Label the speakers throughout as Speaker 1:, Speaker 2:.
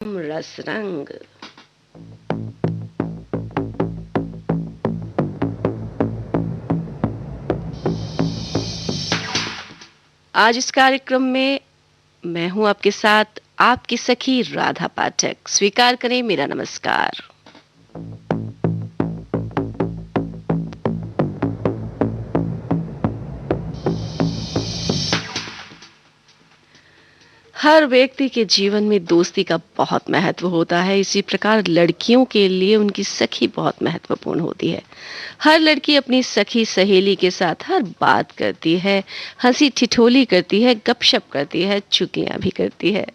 Speaker 1: रस रंग। आज इस कार्यक्रम में मैं हूं आपके साथ, आपकी सखी राधा पाठक। स्वीकार करें मेरा नमस्कार। हर व्यक्ति के जीवन में दोस्ती का बहुत महत्व होता है। इसी प्रकार लड़कियों के लिए उनकी सखी बहुत महत्वपूर्ण होती है। हर लड़की अपनी सखी सहेली के साथ हर बात करती है, हंसी ठिठोली करती है, गपशप करती है, चुगलियां भी करती है।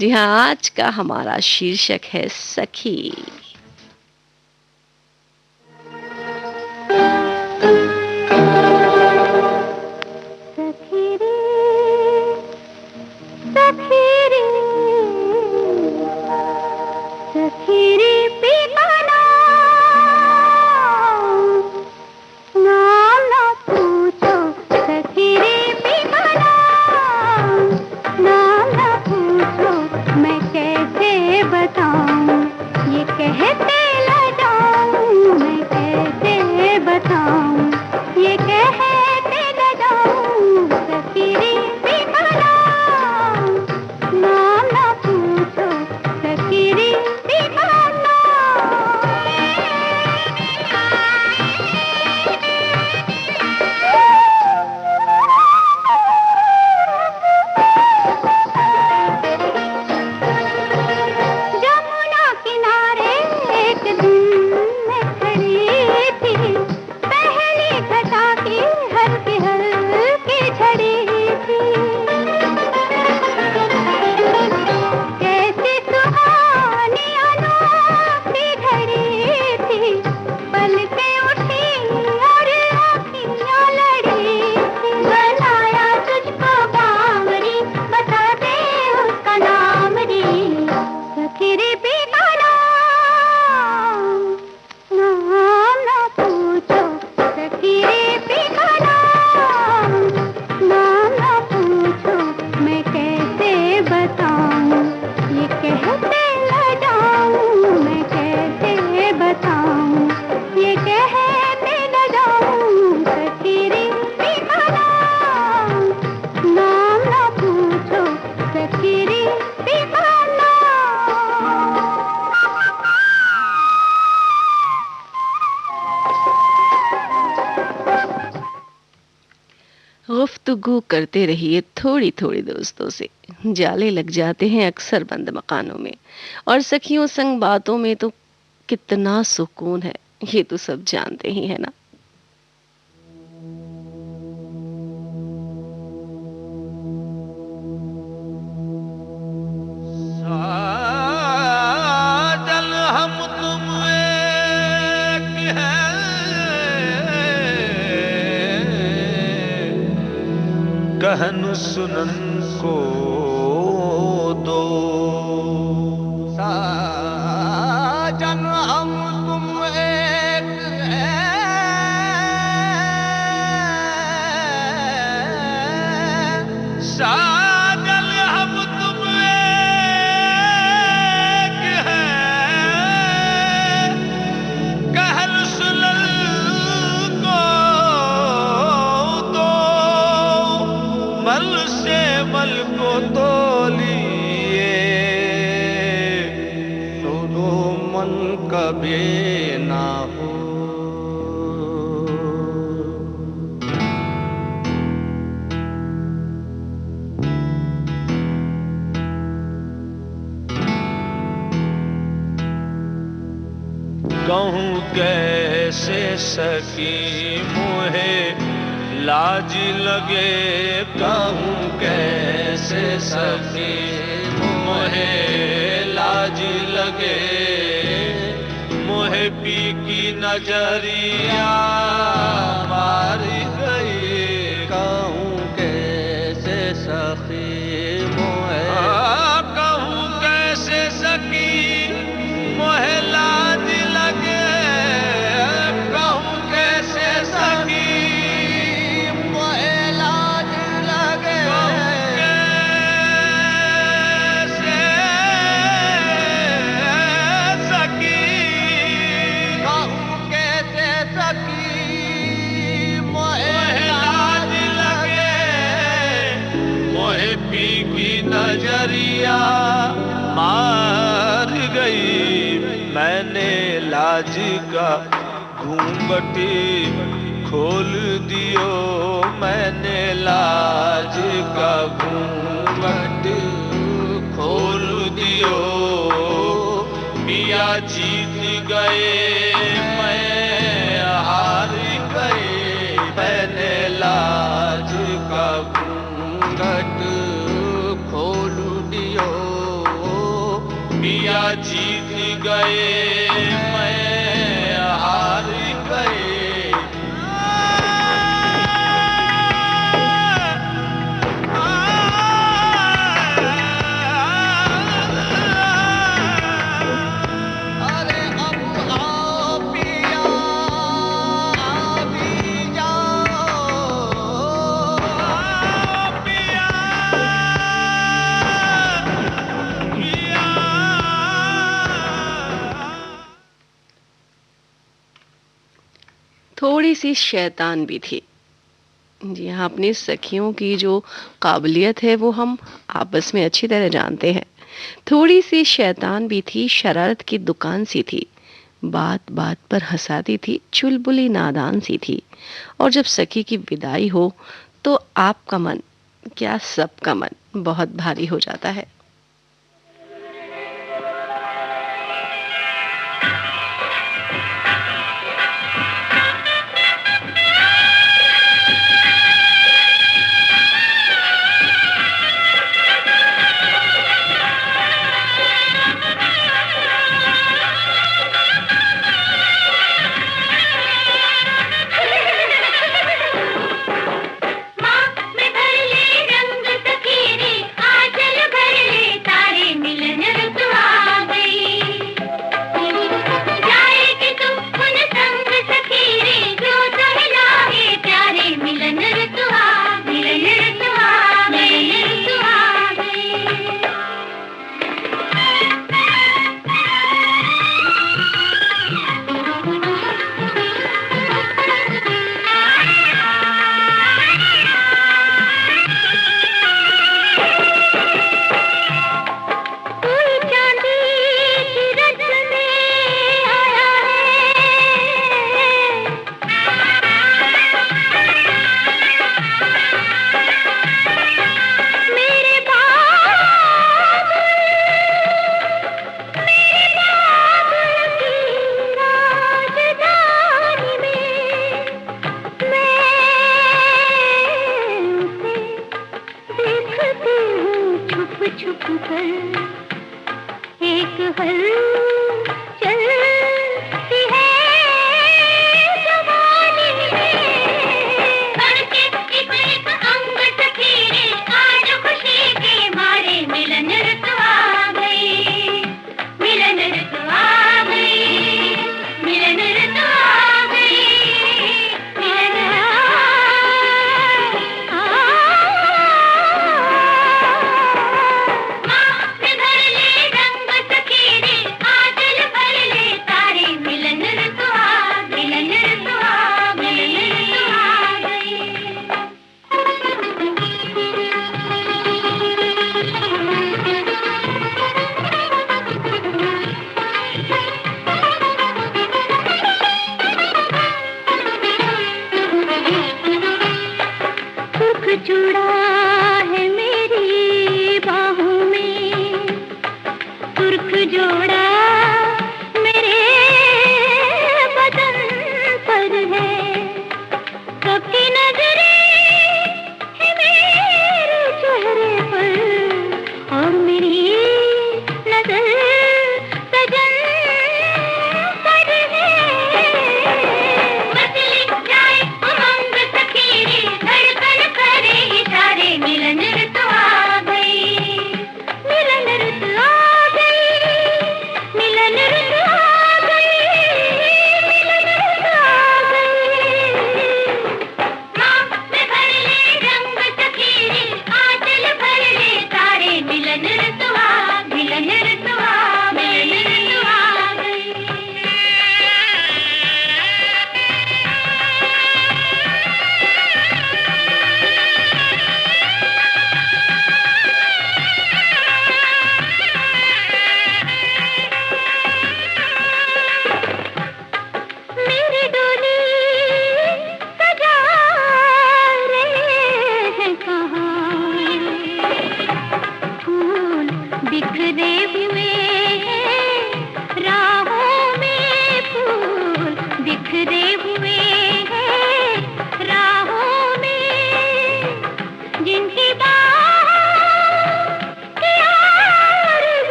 Speaker 1: जी हाँ, आज का हमारा शीर्षक है सखी। गुफ्तगू करते रहिए थोड़ी थोड़ी दोस्तों से। जाले लग जाते हैं अक्सर बंद मकानों में, और सखियों संग बातों में तो कितना सुकून है, ये तो सब जानते ही है ना।
Speaker 2: कहनु सुनन को दो साजन, हम तुम एक हैं। साजन हम तुम एक हैं। कहनु सुनन को दो, मल से मल को तोलिए, तो दो मन कभी ना हो। कहूँ कैसे सकी मोहे लाज लगे, कहूँ कैसे सकी मोहे लाज लगे। मोहे पी की नजरिया मार गई, कहूँ कैसे सखी मोहे। कहूँ कैसे सकी मोहे लाज लगे, कहूँ कैसे सकी मैंने लाज का घूंघट खोल दियो, मैंने लाज का घूंघट खोल दियो। पिया जीत गए मैं हार गए, मैंने लाज का घूंघट खोल दियो। पिया जीत गए मैं हार गए।
Speaker 1: थोड़ी सी शैतान भी थी। जी हाँ, अपनी सखियों की जो काबिलियत है वो हम आपस में अच्छी तरह जानते हैं। थोड़ी सी शैतान भी थी, शरारत की दुकान सी थी, बात बात पर हंसाती थी, चुलबुली नादान सी थी। और जब सखी की विदाई हो तो आपका मन, क्या सबका मन बहुत भारी हो जाता है।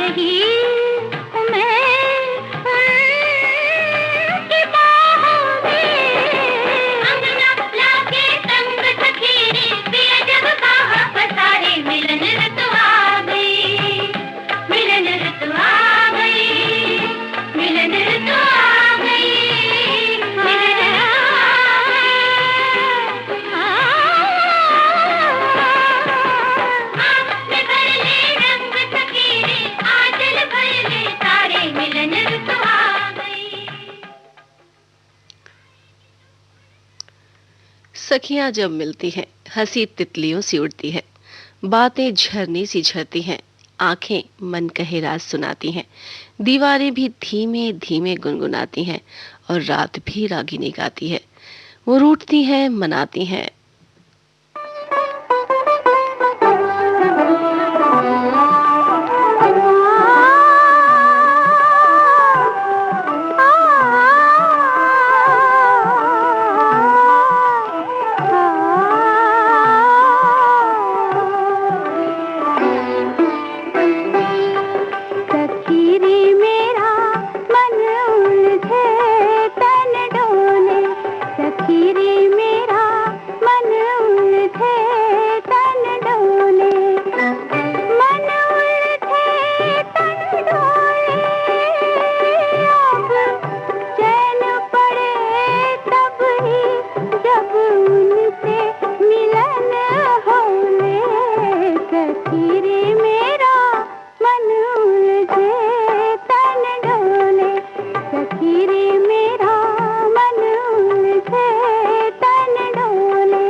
Speaker 3: रही हूँ मैं उनकी बाहों में। अंगना लागे संग सखीरे पिया जब कहा पसारे मिलन ऋतु आ गई, मिलन ऋतु आ गई, मिलन ऋतु आ गई, मिलन ऋतु में भर ले रंग सखीरे आंचल भर ले सारे मिलन ऋतु आ गई।
Speaker 1: सखियां जब मिलती हैं हंसी तितलियों सी उड़ती है, बातें झरने सी झरती हैं, आंखें मन कहे राज सुनाती हैं, दीवारें भी धीमे धीमे गुनगुनाती हैं और रात भी रागिनी गाती है। वो रूठती हैं मनाती हैं।
Speaker 3: सखीरे मेरा मन उलझे तन डोले, सखीरे मेरा मन उलझे तन डोले, मन उलझे तन डोले। अब चैन पड़े तब ही जब उनसे मिलन होले, सखीरे मेरा मन उलझे तन डोले, सखीरे मेरा मन उलझे तन डोले।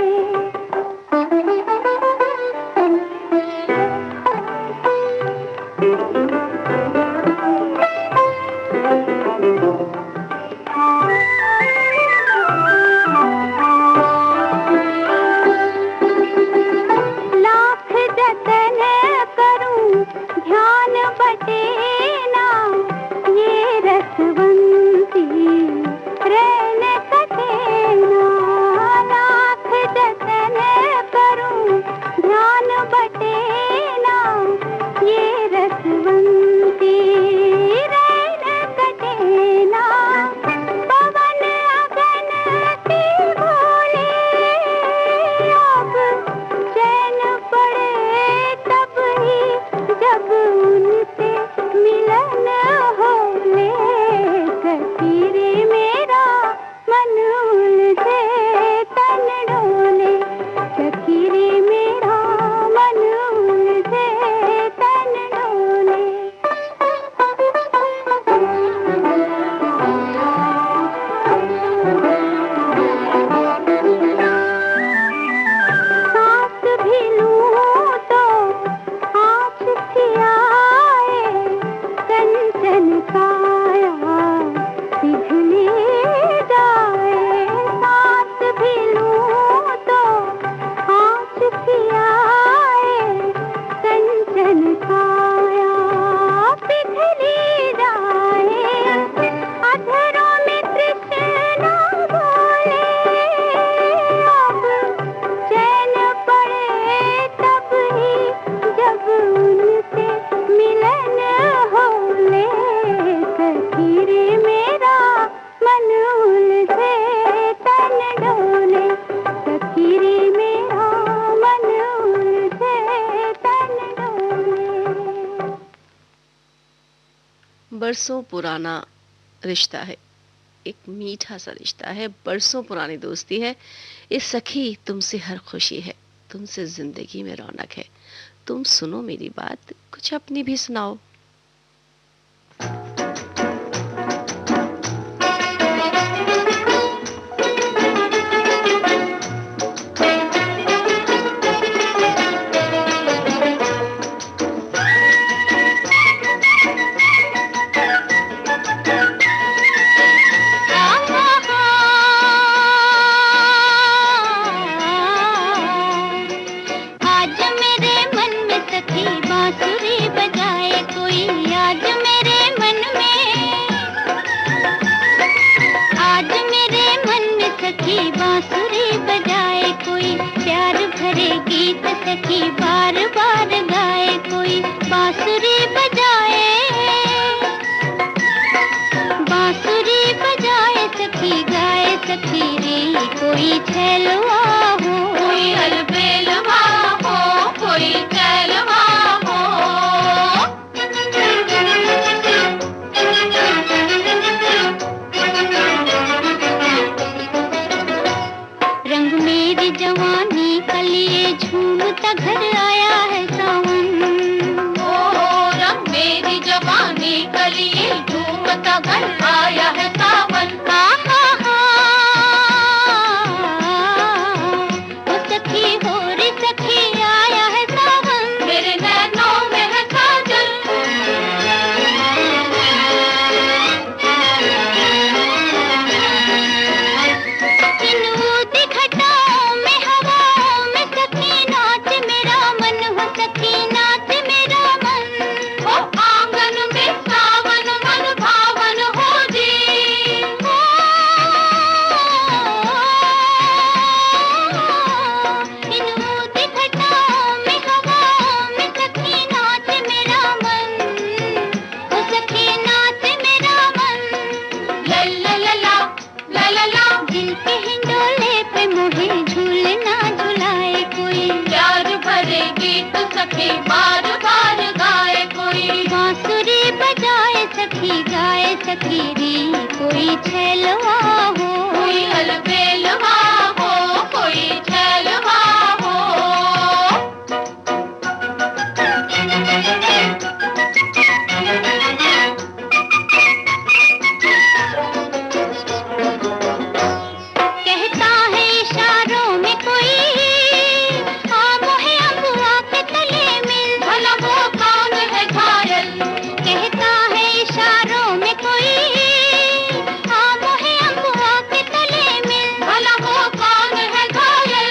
Speaker 3: लाख जतन करूं ध्यान बटे ना, ये रसवंती रैन कटे ना। लाख जतन करूं ध्यान बटे ना, ये रसवंती रैन कटे ना। पवन अगन सी भोले, अब चैन पड़े तब ही जब उनसे मिलन होले, सखीरे मेरा मन उलझे तन डोले, सखीरे मेरा मन उलझे तन डोले। सांस भी लूं तो आँच सी आए, कंचन काया पिघली जाए। सांस भी लूं तो आँच सी आए, कंचन काया पिघली जाए। अधरों में तृष्णा बोले, अब चैन पड़े तब ही जब उनसे मिलन होले, सखीरे मेरा मन उलझे तन डोले, सखीरे मेरा मन उलझे तन डोले।
Speaker 1: बरसों पुराना रिश्ता है, एक मीठा सा रिश्ता है, बरसों पुरानी दोस्ती है। इस सखी तुमसे हर खुशी है, तुमसे जिंदगी में रौनक है। तुम सुनो मेरी बात, कुछ अपनी भी सुनाओ।
Speaker 3: आज मेरे मन में सखी बांसुरी बजाए कोई। कोई छैलवा हो,
Speaker 4: कोई अलबेलवा हो, कोई छैलवा हो।
Speaker 3: रंग मेरी जवानी का लिए झूमता घर आया है सावन।
Speaker 4: ओ रंग मेरी जवानी का लिए झूमता घर आया है सावन।
Speaker 3: ओ सखी हो रे सखी आया है सावन,
Speaker 4: मेरे नैनों में है काजल।
Speaker 3: इन ऊदी घटाओं में हवाओं में सखी नाच मेरा मन हो, सखी नाच मेरा मन।
Speaker 4: ओ आंगन में सावन मन भावन हो जी।
Speaker 3: इन ऊदी घटाओं में हवाओं में सखी नाच मेरा मन, ओ सखी नाच मेरा मन।
Speaker 4: ला ला ला ला ला ला ला।
Speaker 3: दिल के हिंडोले पे मुझे झूलना झुलाए कोई,
Speaker 4: प्यार भरे गीत सखी बार बार गाए कोई।
Speaker 3: बांसुरी बजाए सखी गाए सखी री, कोई छैलवा हो,
Speaker 4: कोई अलबेलवा हो, कोई छैलवा हो।
Speaker 3: कहता है इशारों में कोई, आ मोहे अबुआ के तले मिल।
Speaker 4: भला वो कौन है घायल?
Speaker 3: कहता है इशारों में कोई, आ मोहे अबुआ के तले मिल।
Speaker 4: भला वो कौन है घायल?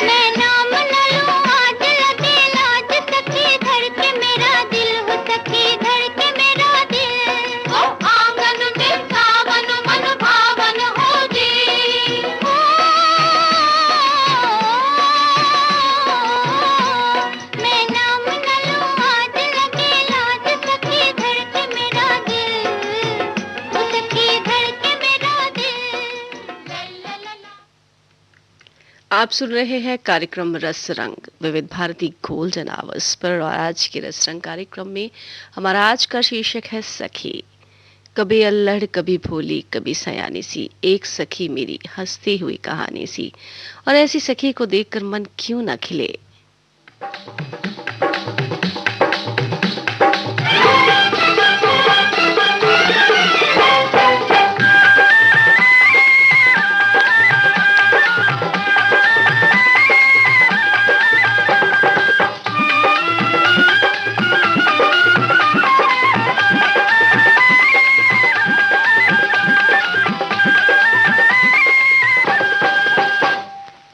Speaker 3: मैं नाम न लूं आज लगे लाज, सखी धड़के मेरा दिल हो, सखी धड़के मेरा दिल।
Speaker 4: ओ आंगन में सावन मन भावन हो जी।
Speaker 3: मैं नाम न लूं आज लगे लाज, सखी धड़के मेरा दिल, ओ सखी धड़के मेरा दिल।
Speaker 4: ला ला ला ला।
Speaker 1: आप सुन रहे हैं कार्यक्रम रस रंग विविध भारती गोल्डन आवर्स पर, और आज के रस रंग कार्यक्रम में हमारा आज का शीर्षक है सखी। कभी अल्लड़ कभी भोली कभी सयानी सी, एक सखी मेरी हंसती हुई कहानी सी। और ऐसी सखी को देखकर मन क्यों ना खिले।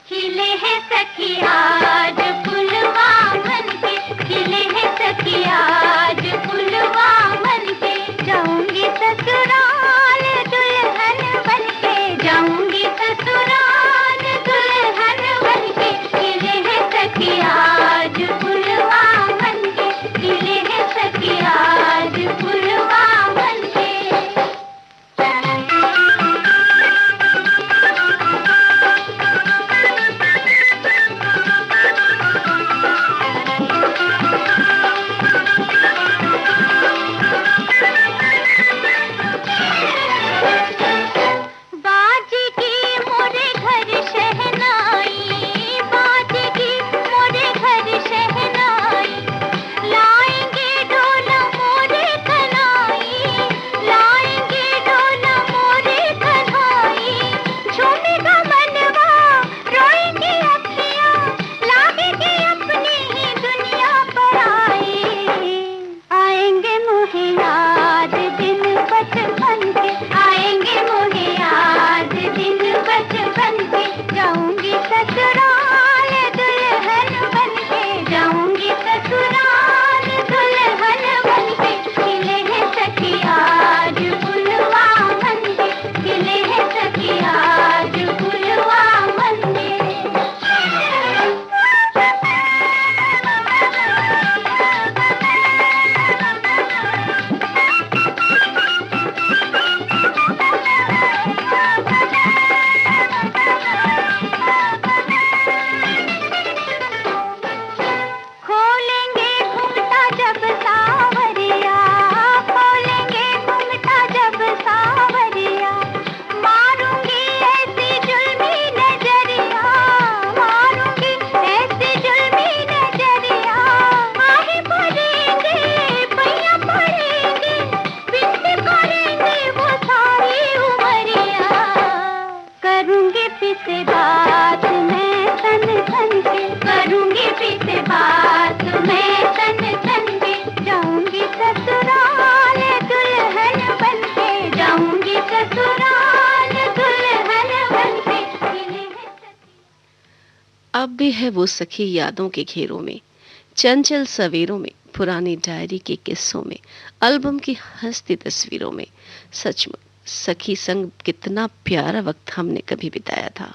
Speaker 3: खिले हैं सखी आज
Speaker 1: अब भी है वो सखी यादों के घेरों में, चंचल सवेरों में, पुरानी डायरी के किस्सों में, एल्बम की हंसती तस्वीरों में। सचमुच सखी संग कितना प्यारा वक्त हमने कभी बिताया था।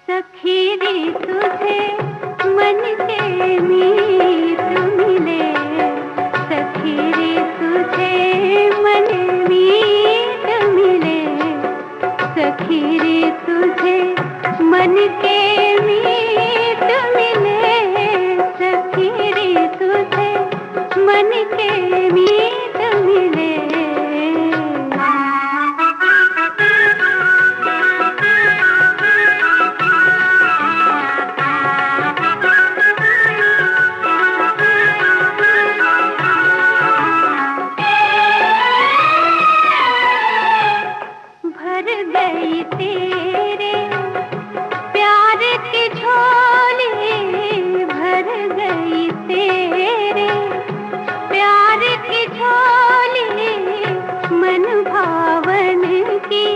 Speaker 3: सखी रे तुझे मन के मीत मिले, सखी रे तुझे मन मीत मिले, सखी रे तुझे मन के मीत मिले, सखी रे तुझे मन के मीत मिले। भर गई तेरे प्यार की झोली, भर गई तेरे प्यार की झोली, मन भावन की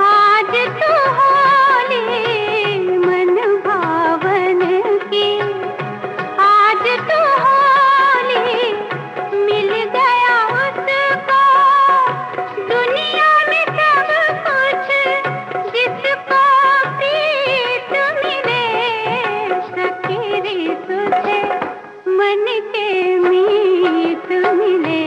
Speaker 3: आज तो होली, मन भावन की आज तो होली, मिल गया उसको दुनिया में सब कुछ, जिसको प्रीत मिले, सखी रे तुझे मन के मीत मिले,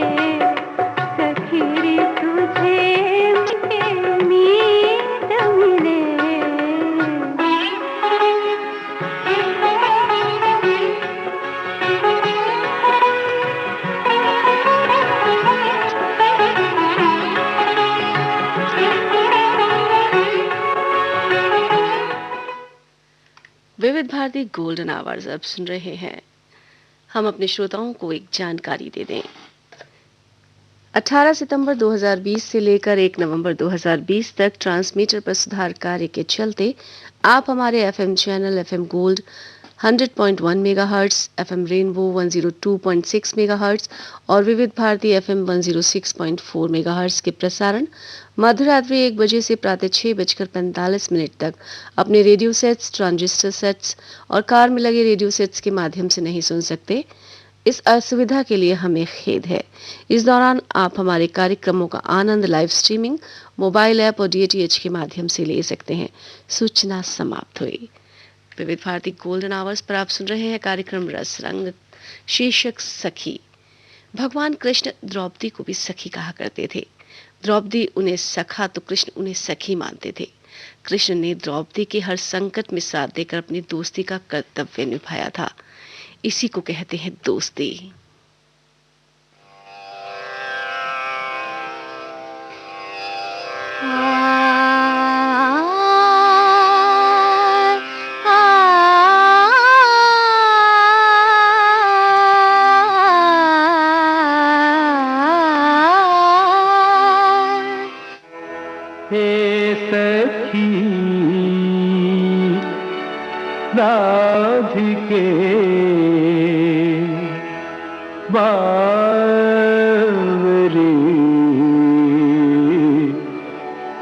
Speaker 3: सखी रे तुझे मन के मीत मिले।
Speaker 1: विविध भारती गोल्डन आवर्स अब सुन रहे हैं। हम अपने श्रोताओं को एक जानकारी दे दें। 18 सितंबर 2020 से लेकर 1 नवंबर 2020 तक ट्रांसमीटर पर सुधार कार्य के चलते आप हमारे FM channel FM gold 100.1 megahertz, FM rainbow 102.6 megahertz और विविध भारती एफएम 106.4 मेगाहर्ट्ज के प्रसारण मध्यरात्रि 1 बजे से प्रातः 6:45 तक अपने रेडियो सेट्स, ट्रांजिस्टर सेट्स और कार में लगे रेडियो सेट्स के माध्यम से नहीं सुन सकते। इस असुविधा के लिए हमें खेद है। इस दौरान आप हमारे कार्यक्रमों का आनंद लाइव स्ट्रीमिंग, मोबाइल ऐप और डीटीएच के माध्यम से ले सकते हैं। सूचना समाप्त हुई। विविध भारती गोल्डन आवर्स पर आप सुन रहे हैं कार्यक्रम रस रंग, शीर्षक सखी। भगवान कृष्ण द्रौपदी को भी सखी कहा करते थे। द्रौपदी उन्हें सखा तो कृष्ण उन्हें सखी मानते थे। कृष्ण ने द्रौपदी के हर संकट में साथ देकर अपनी दोस्ती का कर्तव्य निभाया था। इसी को कहते हैं दोस्ती।
Speaker 2: हे सखी राधिके बावरी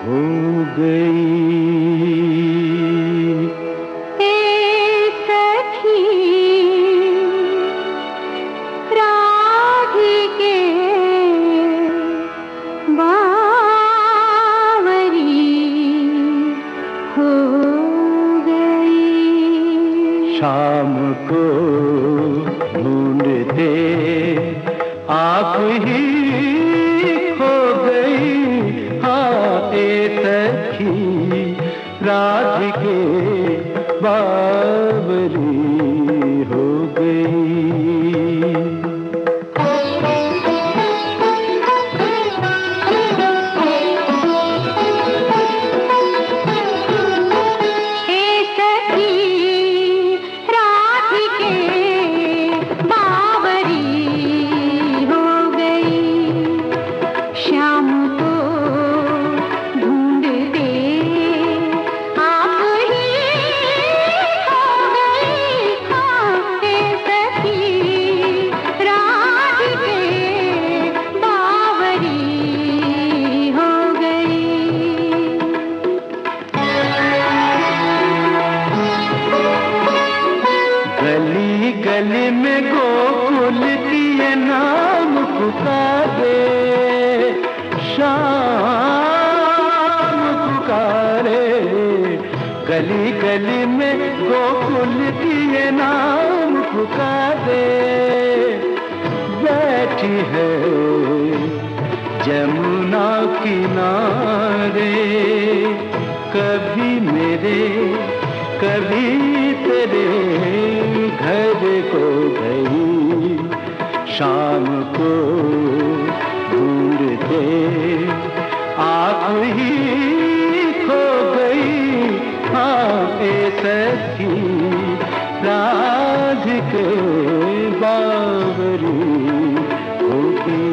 Speaker 2: हो गई।
Speaker 3: हे सखी राधिके हो गई।
Speaker 2: शाम को ढूंढते आप ही खो गई। हाँ ए सखी राधिके बावरी हो गई।
Speaker 3: बावरी हो गई।
Speaker 5: पुकारे, शाम पुकारे, गली गली में गोकुल की ये नाम पुकारे। बैठी है जमुना किनारे, कभी मेरे कभी तेरे घर को गई, शाम को ढूंढते आप ही खो गई। हाँ ए सखी राधिके बावरी होगी।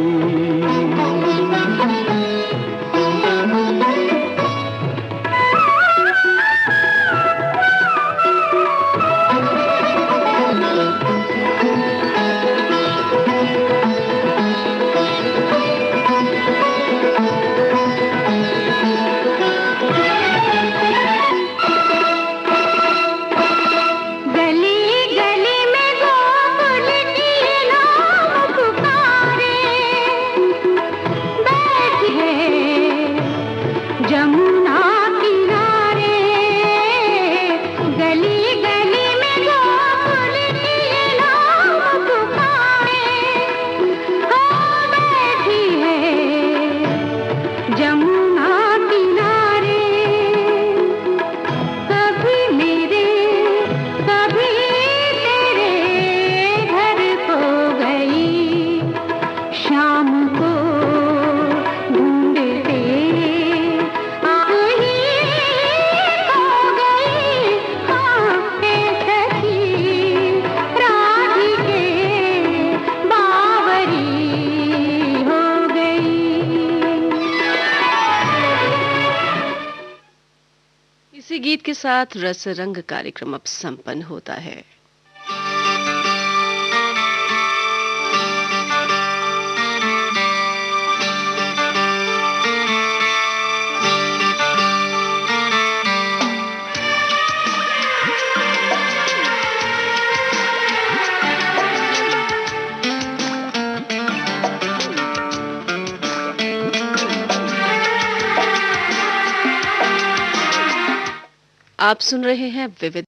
Speaker 3: जमुना किनारे, गली गली में गोकुल की ये नाम पुकारे। हाँ बैठी है जमुना किनारे, कभी मेरे कभी तेरे घर को गई, शाम को ढूंढते
Speaker 1: इसी गीत के साथ रस रंग कार्यक्रम अब संपन्न होता है। आप सुन रहे हैं विविध